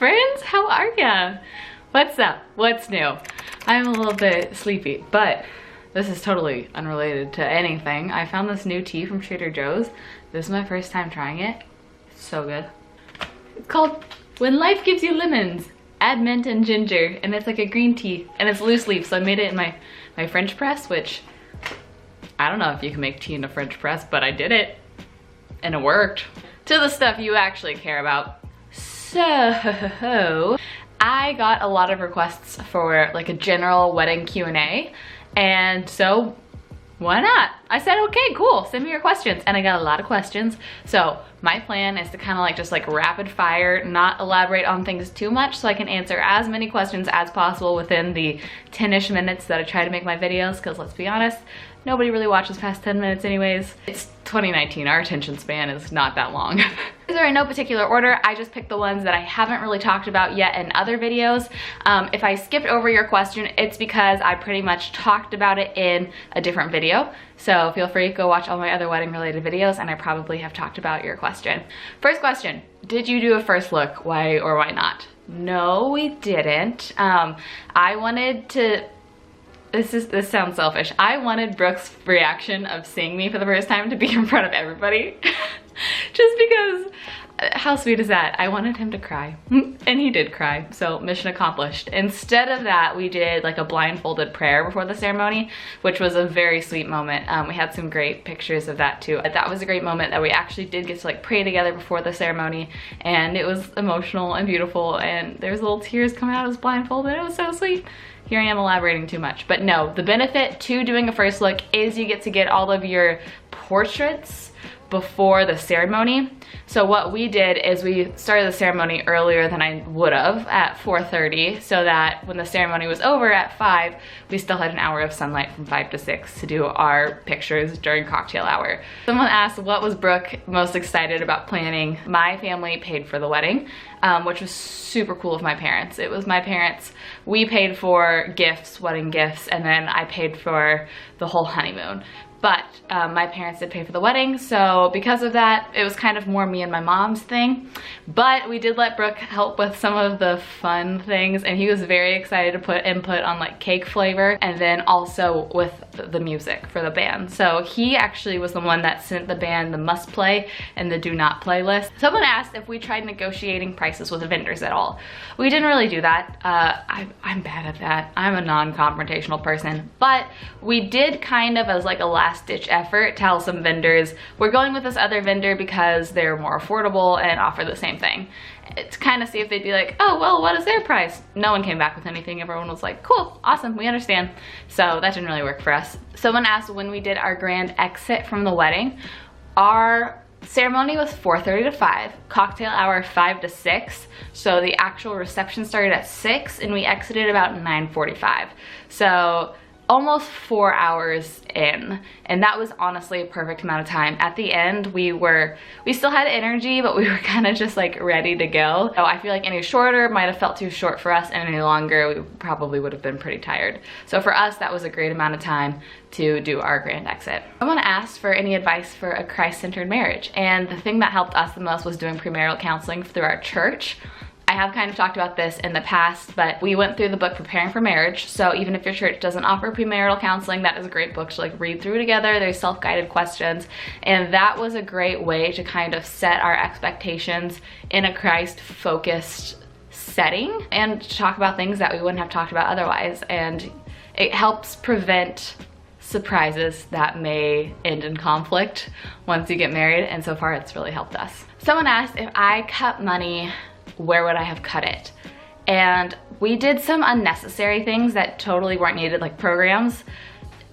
friends, how are ya? What's up? What's new? I'm a little bit sleepy, but this is totally unrelated to anything. I found this new tea from Trader Joe's. This is my first time trying it. It's so good. It's called When Life Gives You Lemons. Add mint and ginger, and it's like a green tea, and it's loose leaf, so I made it in my French press, which I don't know if you can make tea in a French press, but I did it, and it worked. To the stuff you actually care about. So, I got a lot of requests for like a general wedding Q&A, and so why not? I said, okay, cool, send me your questions. And I got a lot of questions. So my plan is to kind of just rapid fire, not elaborate on things too much, so I can answer as many questions as possible within the 10-ish minutes that I try to make my videos, because let's be honest, nobody really watches past 10 minutes anyways. It's 2019, our attention span is not that long. These are in no particular order. I just picked the ones that I haven't really talked about yet in other videos. If I skipped over your question, it's because I pretty much talked about it in a different video. So feel free to go watch all my other wedding related videos, and I probably have talked about your question. First question, did you do a first look? Why or why not? No, we didn't. I wanted to, this sounds selfish. I wanted Brooke's reaction of seeing me for the first time to be in front of everybody. Just because, how sweet is that? I wanted him to cry, and he did cry, so mission accomplished. Instead of that, we did like a blindfolded prayer before the ceremony, which was a very sweet moment. We had some great pictures of that too. That was a great moment that we actually did get to pray together before the ceremony, and it was emotional and beautiful, and there was little tears coming out. It was blindfolded. It was so sweet. Here I am elaborating too much, but no, the benefit to doing a first look is you get to get all of your portraits before the ceremony. So what we did is we started the ceremony earlier than I would have at 4:30, so that when the ceremony was over at 5, we still had an hour of sunlight from 5 to 6 to do our pictures during cocktail hour. Someone asked, what was Brooke most excited about planning? My family paid for the wedding, which was super cool of my parents. It was my parents. We paid for gifts, wedding gifts, and then I paid for the whole honeymoon. But my parents did pay for the wedding, so because of that, it was kind of more me and my mom's thing. But we did let Brooke help with some of the fun things, and he was very excited to put input on cake flavor, and then also with the music for the band. So he actually was the one that sent the band the must play and the do not play list. Someone asked if we tried negotiating prices with the vendors at all. We didn't really do that. I'm bad at that. I'm a non-confrontational person, but we did kind of, as a last-ditch effort, tell some vendors we're going with this other vendor because they're more affordable and offer the same thing. To kind of see if they'd be like, oh, well, what is their price? No one came back with anything. Everyone was like, cool, awesome, we understand. So that didn't really work for us. Someone asked when we did our grand exit from the wedding. Our ceremony was 4:30 to 5, cocktail hour 5 to 6. So the actual reception started at 6 and we exited about 9:45. So almost 4 hours in, and that was honestly a perfect amount of time. At the end, we still had energy, but we were kind of just ready to go. So I feel like any shorter might have felt too short for us, and any longer we probably would have been pretty tired. So for us, that was a great amount of time to do our grand exit. I want to ask for any advice for a Christ-centered marriage, and the thing that helped us the most was doing premarital counseling through our church. I have kind of talked about this in the past, but we went through the book Preparing for Marriage. So even if your church doesn't offer premarital counseling, that is a great book to read through together. There's self-guided questions, and that was a great way to kind of set our expectations in a Christ-focused setting and to talk about things that we wouldn't have talked about otherwise. And it helps prevent surprises that may end in conflict once you get married, and so far it's really helped us. Someone asked if I cut money, where would I have cut it? And we did some unnecessary things that totally weren't needed, like programs.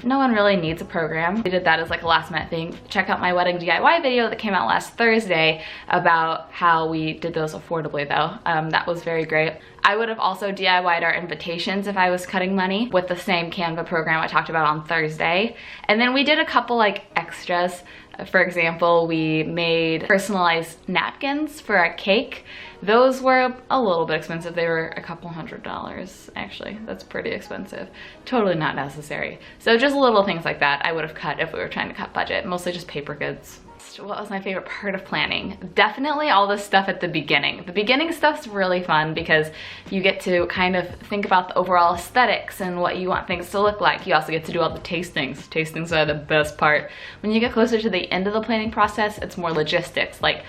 No one really needs a program. We did that as a last minute thing. Check out my wedding DIY video that came out last Thursday about how we did those affordably though. That was very great. I would have also DIY'd our invitations if I was cutting money with the same Canva program I talked about on Thursday. And then we did a couple extras. For example, we made personalized napkins for our cake. Those were a little bit expensive. They were a couple $100s, actually. That's pretty expensive. Totally not necessary. So just little things like that I would have cut if we were trying to cut budget, mostly just paper goods. asked what was my favorite part of planning, definitely all the stuff at the beginning. The beginning stuff's really fun because you get to kind of think about the overall aesthetics and what you want things to look like. You also get to do all the tastings. Tastings are the best part. When you get closer to the end of the planning process, it's more logistics, like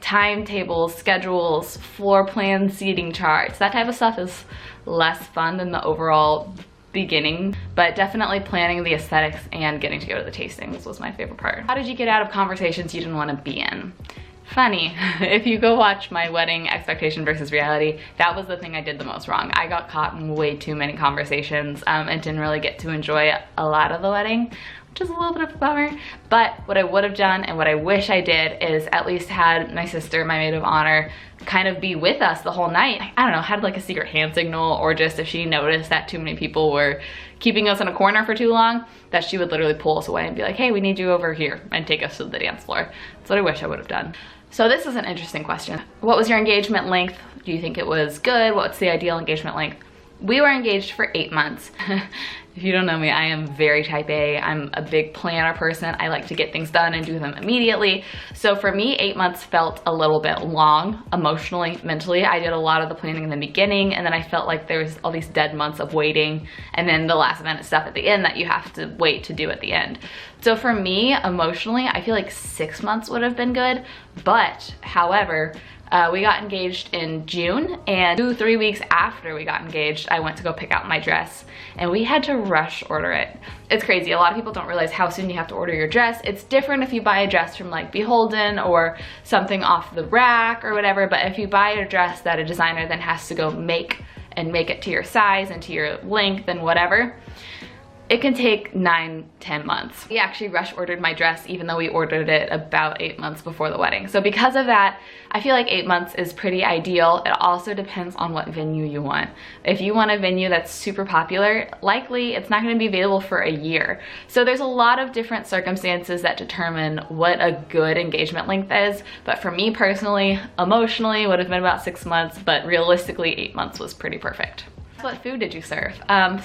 timetables, schedules, floor plan, seating charts. That type of stuff is less fun than the overall beginning, but definitely planning the aesthetics and getting to go to the tastings was my favorite part. How did you get out of conversations you didn't want to be in? Funny, if you go watch my wedding expectation versus reality, that was the thing I did the most wrong. I got caught in way too many conversations and didn't really get to enjoy a lot of the wedding, which is a little bit of a bummer. But what I would have done and what I wish I did is at least had my sister, my maid of honor, kind of be with us the whole night. I don't know, had like a secret hand signal, or just if she noticed that too many people were keeping us in a corner for too long, that she would literally pull us away and be like, hey, we need you over here, and take us to the dance floor. That's what I wish I would have done. So this is an interesting question. What was your engagement length? Do you think it was good? What's the ideal engagement length? We were engaged for 8 months. If you don't know me, I am very type A. I'm a big planner person. I like to get things done and do them immediately. So for me, 8 months felt a little bit long, emotionally, mentally. I did a lot of the planning in the beginning, and then I felt like there was all these dead months of waiting, and then the last minute stuff at the end that you have to wait to do at the end. So for me, emotionally, I feel like 6 months would have been good, but however, we got engaged in June, and 2-3 weeks after we got engaged, I went to go pick out my dress, and we had to rush order it. It's crazy. A lot of people don't realize how soon you have to order your dress. It's different if you buy a dress from like Beholden or something off the rack or whatever, but if you buy a dress that a designer then has to go make it to your size and to your length and whatever, it can take 9-10 months. We actually rush ordered my dress even though we ordered it about 8 months before the wedding. So because of that, I feel like 8 months is pretty ideal. It also depends on what venue you want. If you want a venue that's super popular, likely it's not gonna be available for a year. So there's a lot of different circumstances that determine what a good engagement length is. But for me personally, emotionally, would have been about 6 months, but realistically 8 months was pretty perfect. What food did you serve?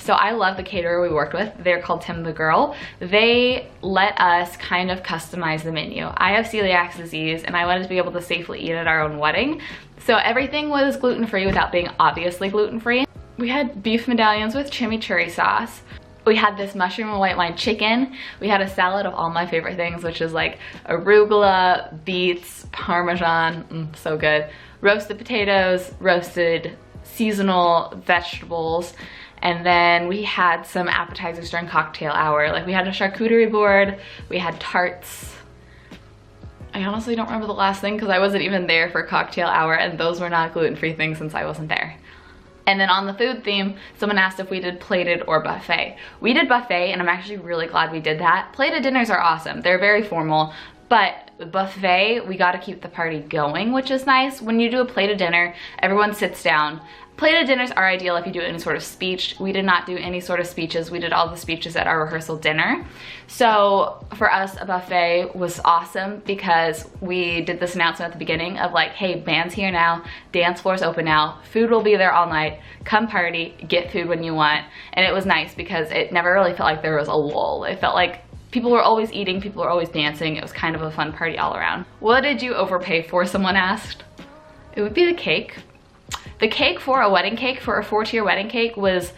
So I love the caterer we worked with. They're called Tim the Girl. They let us kind of customize the menu. I have celiac disease and I wanted to be able to safely eat at our own wedding. So everything was gluten-free without being obviously gluten-free. We had beef medallions with chimichurri sauce. We had this mushroom and white wine chicken. We had a salad of all my favorite things, which is like arugula, beets, parmesan, so good. Roasted potatoes, roasted seasonal vegetables, and then we had some appetizers during cocktail hour. Like we had a charcuterie board, we had tarts. I honestly don't remember the last thing because I wasn't even there for cocktail hour, and those were not gluten-free things since I wasn't there. And then on the food theme, someone asked if we did plated or buffet. We did buffet, and I'm actually really glad we did that. Plated dinners are awesome. They're very formal, but buffet, we got to keep the party going, which is nice. When you do a plated dinner, everyone sits down. Plated dinners are ideal if you do any sort of speech. We did not do any sort of speeches. We did all the speeches at our rehearsal dinner. So for us, a buffet was awesome because we did this announcement at the beginning of like, hey, band's here now, dance floor's open now, food will be there all night, come party, get food when you want. And it was nice because it never really felt like there was a lull. It felt like people were always eating, people were always dancing. It was kind of a fun party all around. What did you overpay for, someone asked? It would be the cake. The cake for a wedding cake, for a 4-tier wedding cake, was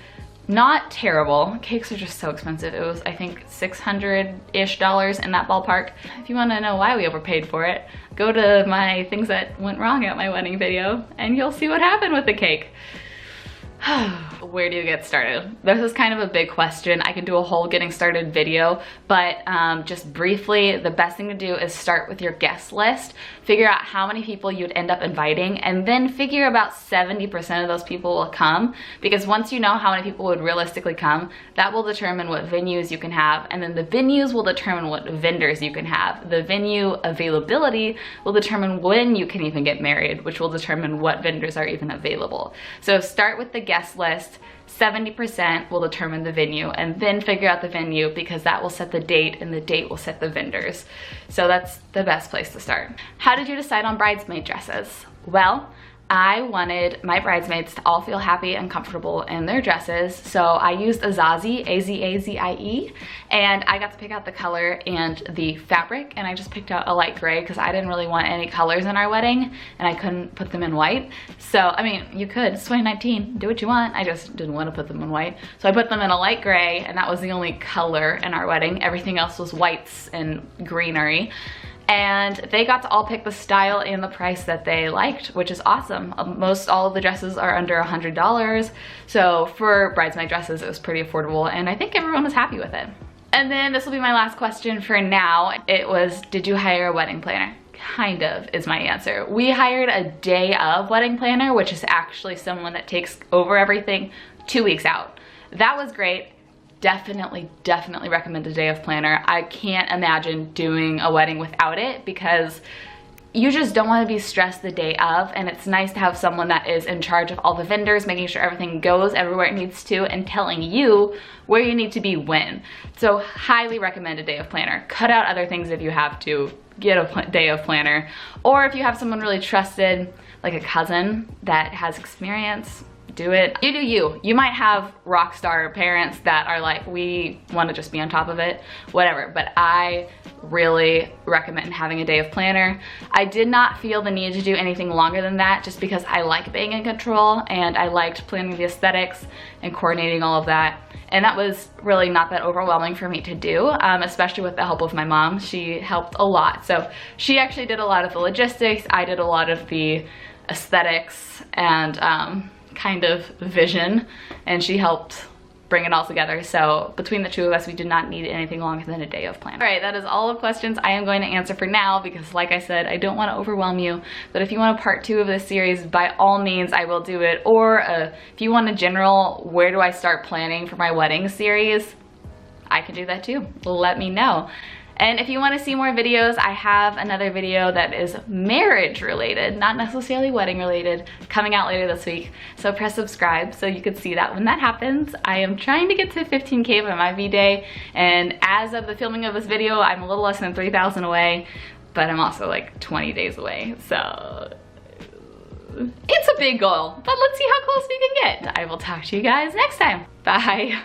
not terrible. Cakes are just so expensive. It was, I think, $600-ish in that ballpark. If you want to know why we overpaid for it, go to my things that went wrong at my wedding video and you'll see what happened with the cake. Where do you get started? This is kind of a big question. I could do a whole getting started video, but just briefly, the best thing to do is start with your guest list, figure out how many people you'd end up inviting, and then figure about 70% of those people will come, because once you know how many people would realistically come, that will determine what venues you can have, and then the venues will determine what vendors you can have. The venue availability will determine when you can even get married, which will determine what vendors are even available. So start with the guest list. 70% will determine the venue, and then figure out the venue, because that will set the date and the date will set the vendors. So that's the best place to start. How did you decide on bridesmaid dresses? Well, I wanted my bridesmaids to all feel happy and comfortable in their dresses, so I used Azazie, A-Z-A-Z-I-E, and I got to pick out the color and the fabric, and I just picked out a light gray because I didn't really want any colors in our wedding, and I couldn't put them in white. So, I mean, you could, it's 2019, do what you want. I just didn't want to put them in white. So I put them in a light gray, and that was the only color in our wedding. Everything else was whites and greenery. And they got to all pick the style and the price that they liked, which is awesome. Most all of the dresses are under $100. So for bridesmaid dresses, it was pretty affordable, and I think everyone was happy with it. And then this will be my last question for now. It was, did you hire a wedding planner? Kind of is my answer. We hired a day of wedding planner, which is actually someone that takes over everything 2 weeks out. That was great. Definitely recommend a day of planner. I can't imagine doing a wedding without it because you just don't want to be stressed the day of, and it's nice to have someone that is in charge of all the vendors, making sure everything goes everywhere it needs to, and telling you where you need to be when. So highly recommend a day of planner. Cut out other things if you have to. Get a day of planner. Or if you have someone really trusted, like a cousin that has experience, do it. You do you. You might have rock star parents that are like, we want to just be on top of it, whatever. But I really recommend having a day of planner. I did not feel the need to do anything longer than that just because I like being in control and I liked planning the aesthetics and coordinating all of that. And that was really not that overwhelming for me to do, especially with the help of my mom. She helped a lot. So she actually did a lot of the logistics. I did a lot of the aesthetics and kind of vision, and she helped bring it all together. So between the two of us, we did not need anything longer than a day of planning. All right, that is all the questions I am going to answer for now because like I said, I don't want to overwhelm you. But if you want a part 2 of this series, by all means, I will do it. Or if you want a general, where do I start planning for my wedding series, I can do that too. Let me know. And if you want to see more videos, I have another video that is marriage related, not necessarily wedding related, coming out later this week. So press subscribe so you can see that when that happens. I am trying to get to 15K by my V-Day, and as of the filming of this video, I'm a little less than 3,000 away, but I'm also like 20 days away. So it's a big goal, but let's see how close we can get. I will talk to you guys next time. Bye.